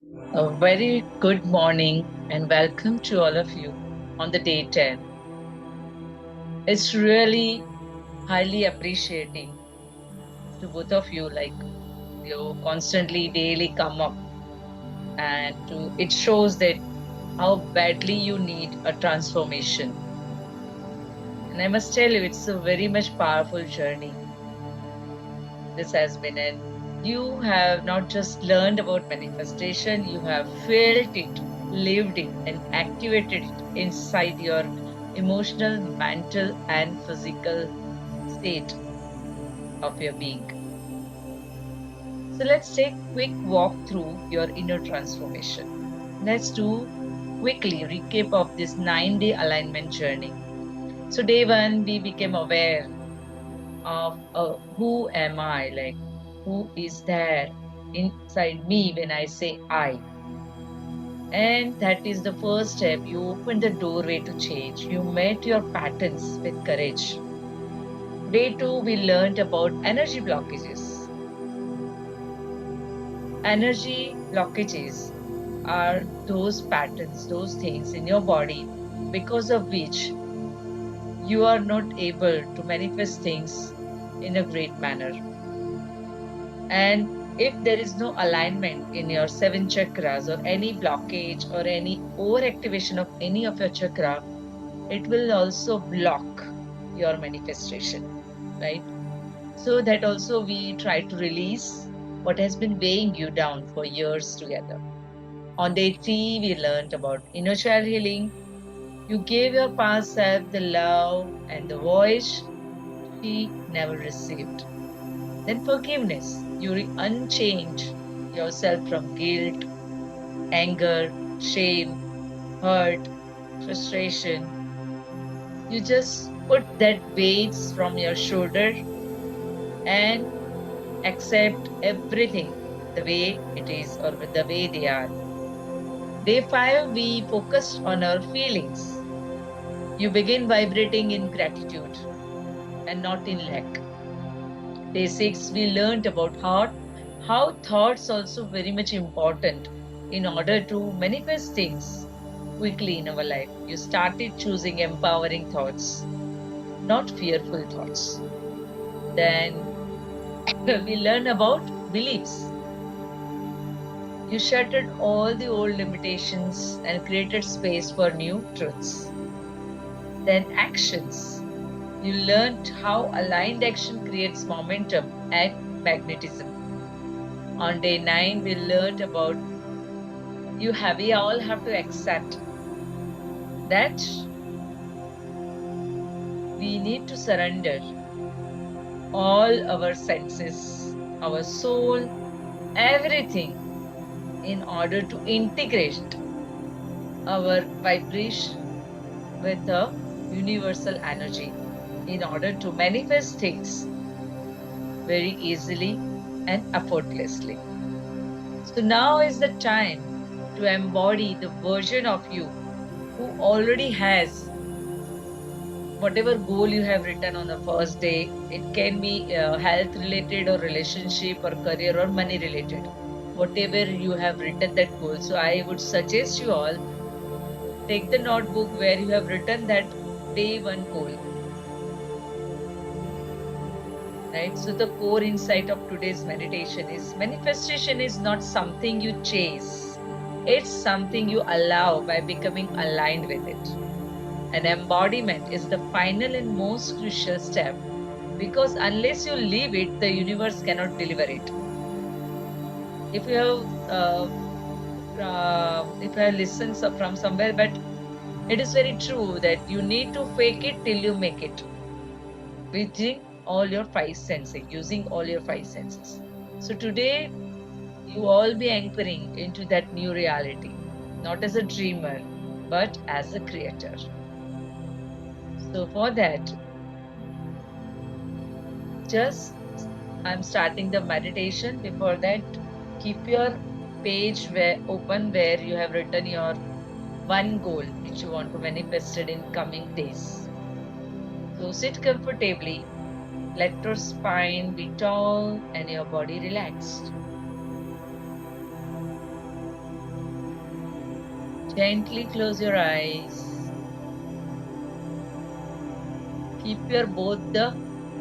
A very good morning and welcome to all of you on the day 10. It's really highly appreciating to both of you, like you constantly daily come up and it shows that how badly you need a transformation. And I must tell you, it's a very much powerful journey this has been. And you have not just learned about manifestation, you have felt it, lived it, and activated it inside your emotional, mental, and physical state of your being. So let's take a quick walk through your inner transformation. Let's do quickly recap of this 9-day alignment journey. So day one, we became aware of who am I, like who is there inside me when I say I. And that is the first step. You open the doorway to change. You met your patterns with courage. Day two, we learned about energy blockages. Energy blockages are those patterns, those things in your body because of which you are not able to manifest things in a great manner. And if there is no alignment in your seven chakras or any blockage or any overactivation of any of your chakra, it will also block your manifestation, right? So that also we try to release what has been weighing you down for years together. On day three, we learned about inner child healing. You gave your past self the love and the voice she never received. Then forgiveness. You unchained yourself from guilt, anger, shame, hurt, frustration. You just put that weights from your shoulder and accept everything the way it is or the way they are. Day five, we focused on our feelings. You begin vibrating in gratitude and not in lack. Day six, we learned about how thoughts also very much important in order to manifest things quickly in our life. You started choosing empowering thoughts, not fearful thoughts. Then we learn about beliefs. You shattered all the old limitations and created space for new truths. Then actions. You learned how aligned action creates momentum and magnetism. On day 9, we learned about we all have to accept that we need to surrender all our senses, our soul, everything in order to integrate our vibration with the universal energy in order to manifest things very easily and effortlessly. So now is the time to embody the version of you who already has whatever goal you have written on the first day. It can be health related or relationship or career or money related. Whatever you have written that goal. So I would suggest you all take the notebook where you have written that day one goal. Right. So the core insight of today's meditation is manifestation is not something you chase. It's something you allow by becoming aligned with it. An embodiment is the final and most crucial step because unless you live it, the universe cannot deliver it. If you have if you have listened from somewhere, but it is very true that you need to fake it till you make it, using all your five senses, using all your five senses. So today, you all be anchoring into that new reality, not as a dreamer, but as a creator. So for that, just I'm starting the meditation. Before that, keep your page open where you have written your one goal which you want to manifest it in coming days. So sit comfortably, let your spine be tall and your body relaxed. Gently close your eyes. Keep your both the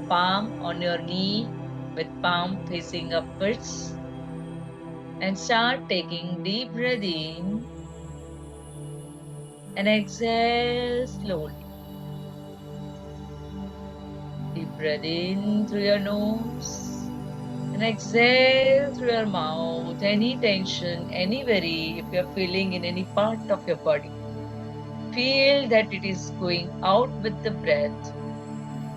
palm on your knee with palm facing upwards and start taking deep breath in and exhale slowly. Deep breath in through your nose and exhale through your mouth. Any tension, any worry, if you're feeling in any part of your body, feel that it is going out with the breath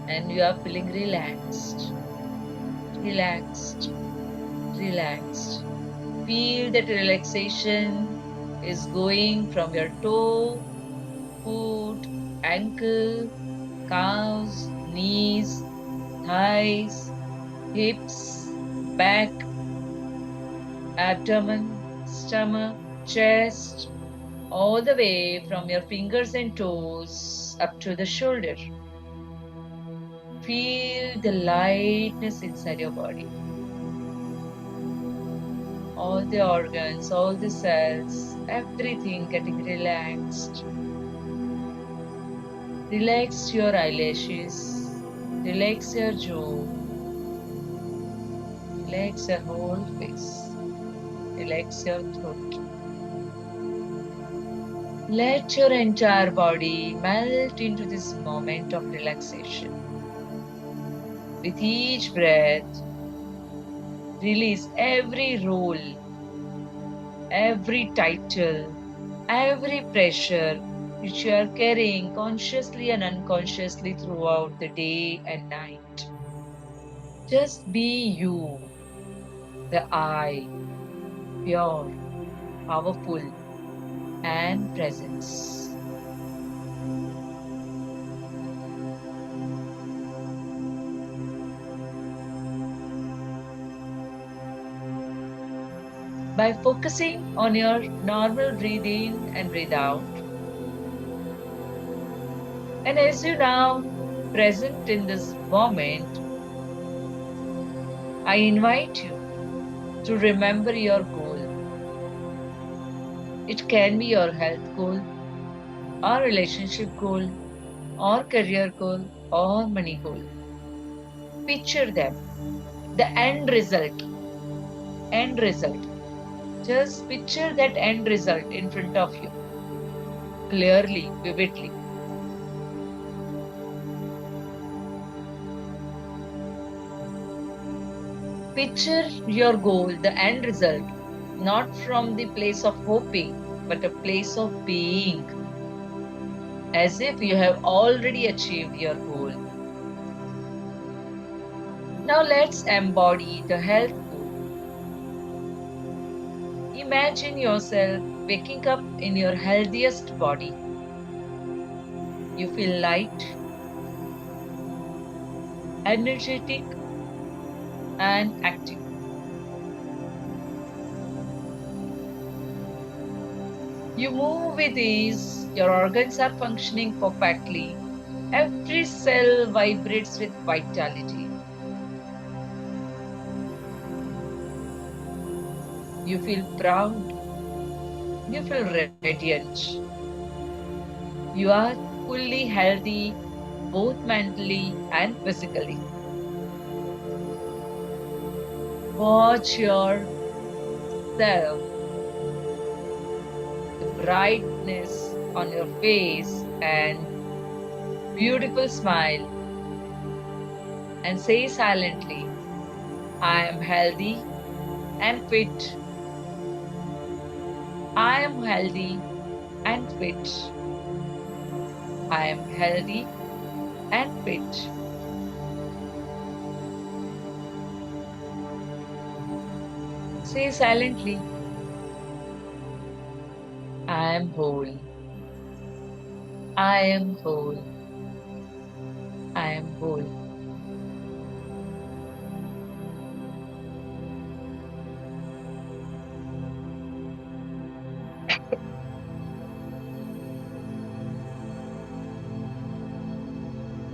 and you are feeling relaxed, relaxed, relaxed. Feel that relaxation is going from your toe, foot, ankle, calves, knees, thighs, hips, back, abdomen, stomach, chest, all the way from your fingers and toes up to the shoulder. Feel the lightness inside your body. All the organs, all the cells, everything getting relaxed. Relax your eyelashes, relax your jaw, relax your whole face, relax your throat. Let your entire body melt into this moment of relaxation. With each breath, release every role, every title, every pressure which you are carrying consciously and unconsciously throughout the day and night. Just be you, the I, pure, powerful, and presence. By focusing on your normal breathe in and breathe out, and as you now present in this moment, I invite you to remember your goal. It can be your health goal, or relationship goal, or career goal, or money goal. Picture them, the end result. End result. Just picture that end result in front of you, clearly, vividly. Picture your goal, the end result, not from the place of hoping, but a place of being, as if you have already achieved your goal. Now let's embody the health goal. Imagine yourself waking up in your healthiest body. You feel light, energetic, and active. You move with ease, your organs are functioning perfectly, every cell vibrates with vitality. You feel proud, you feel radiant. You are fully healthy, both mentally and physically. Watch yourself, the brightness on your face and beautiful smile, and say silently, I am healthy and fit. I am healthy and fit. I am healthy and fit. Say silently, I am whole. I am whole. I am whole.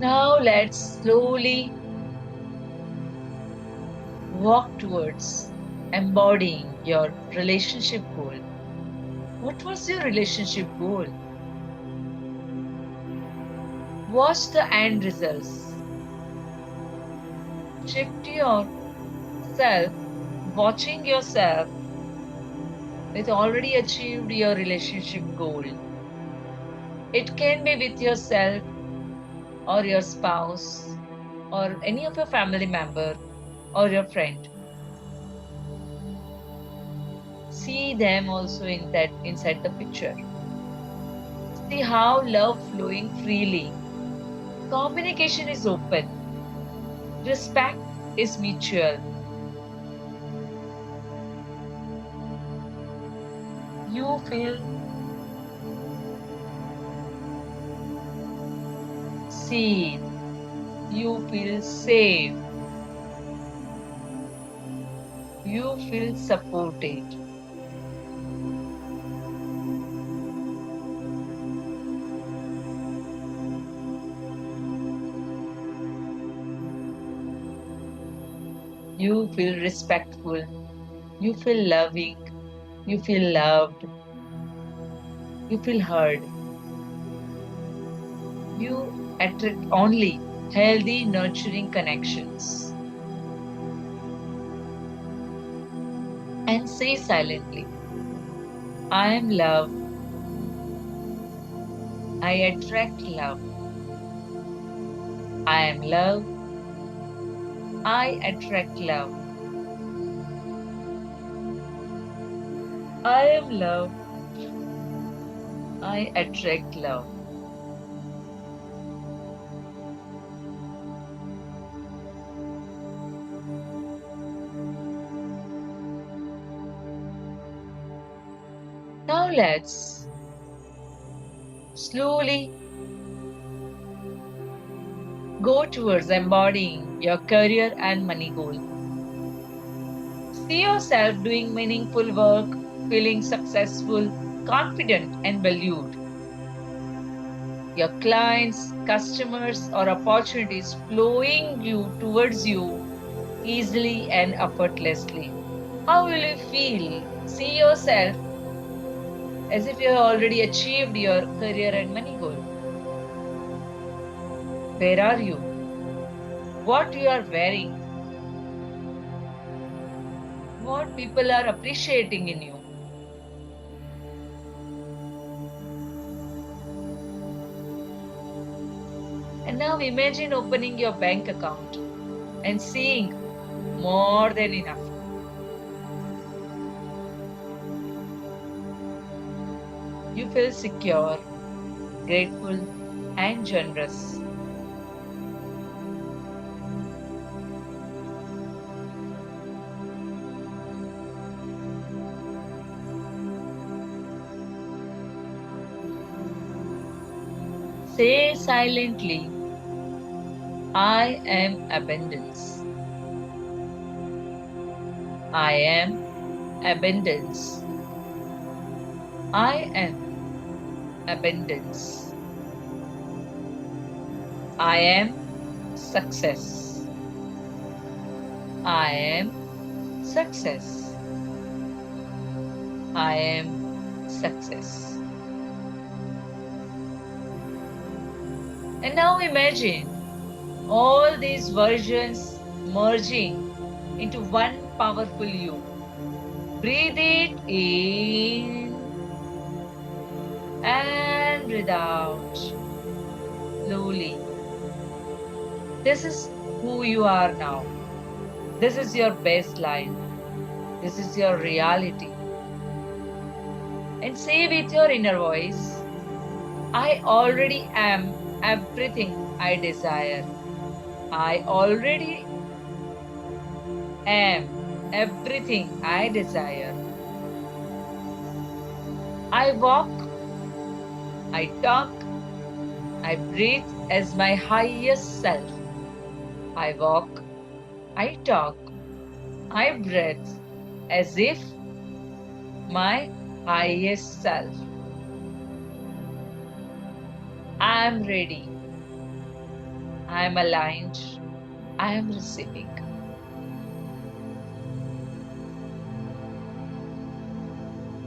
Now let's slowly walk towards embodying your relationship goal. What was your relationship goal? Watch the end results. Shift yourself, watching yourself with already achieved your relationship goal. It can be with yourself or your spouse or any of your family member or your friend. See them also in that inside the picture. See how love flowing freely. Communication is open. Respect is mutual. You feel seen. You feel safe. You feel supported. You feel respectful. You feel loving. You feel loved. You feel heard. You attract only healthy, nurturing connections. And say silently, I am love. I attract love. I am love. I attract love. I am love. I attract love. Now let's slowly go towards embodying your career and money goal. See yourself doing meaningful work, feeling successful, confident, and valued. Your clients, customers, or opportunities flowing you towards you easily and effortlessly. How will you feel? See yourself as if you have already achieved your career and money goal. Where are you? What you are wearing? What people are appreciating in you? And now imagine opening your bank account and seeing more than enough. You feel secure, grateful, and generous. Say silently, I am abundance. I am abundance. I am abundance. I am success. I am success. I am success. And now imagine all these versions merging into one powerful you. Breathe it in and breathe out slowly. This is who you are now. This is your baseline. This is your reality. And say with your inner voice, I already am everything I desire. I already am everything I desire. I walk, I talk, I breathe as my highest self. I walk, I talk, I breathe as if my highest self. I am ready. I am aligned. I am receiving.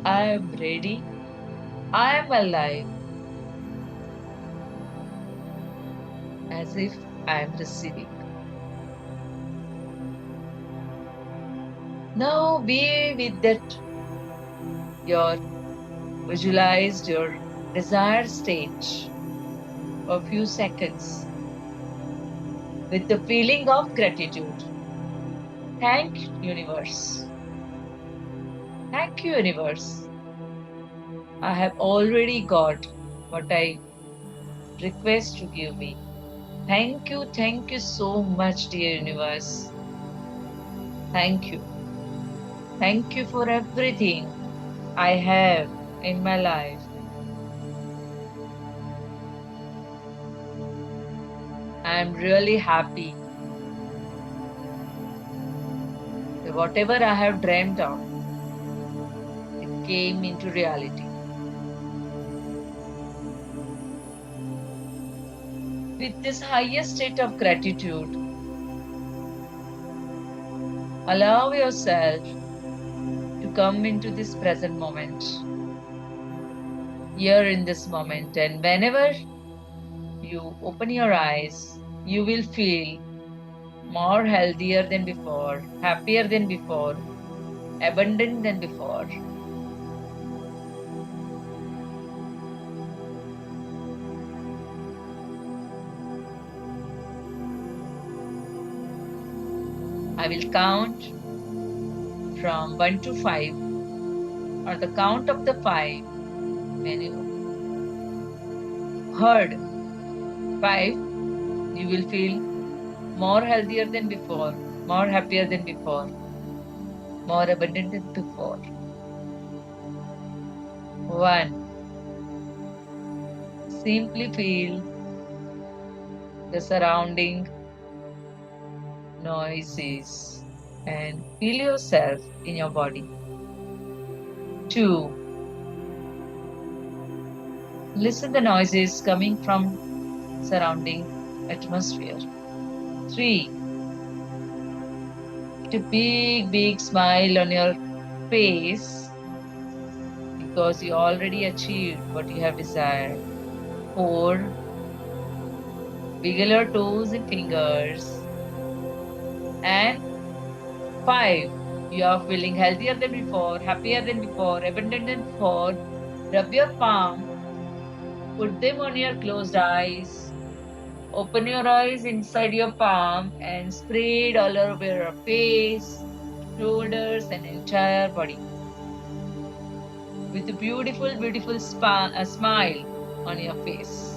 I am ready. I am alive as if I am receiving. Now be with that your visualized your desired state for a few seconds with the feeling of gratitude. Thank universe. Thank you universe. I have already got what I request to give me. Thank you so much, dear universe. Thank you. Thank you for everything I have in my life. I am really happy that whatever I have dreamt of, it came into reality. With this highest state of gratitude, allow yourself to come into this present moment, here in this moment, and whenever you open your eyes, you will feel more healthier than before, happier than before, abundant than before. I will count from 1 to 5. On the count of the 5, when you heard 5, you will feel more healthier than before, more happier than before, more abundant than before. 1. Simply feel the surrounding noises and feel yourself in your body. 2. Listen the noises coming from surrounding atmosphere. 3. Put a big smile on your face because you already achieved what you have desired. 4. Wiggle your toes and fingers. And 5. You are feeling healthier than before, happier than before, abundant than before. Rub your palm, put them on your closed eyes. Open your eyes inside your palm and spread all over your face, shoulders, and entire body with a beautiful smile on your face.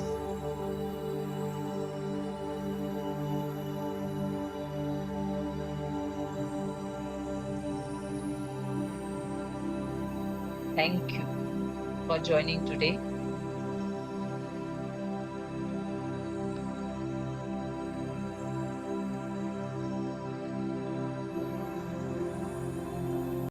Thank you for joining today.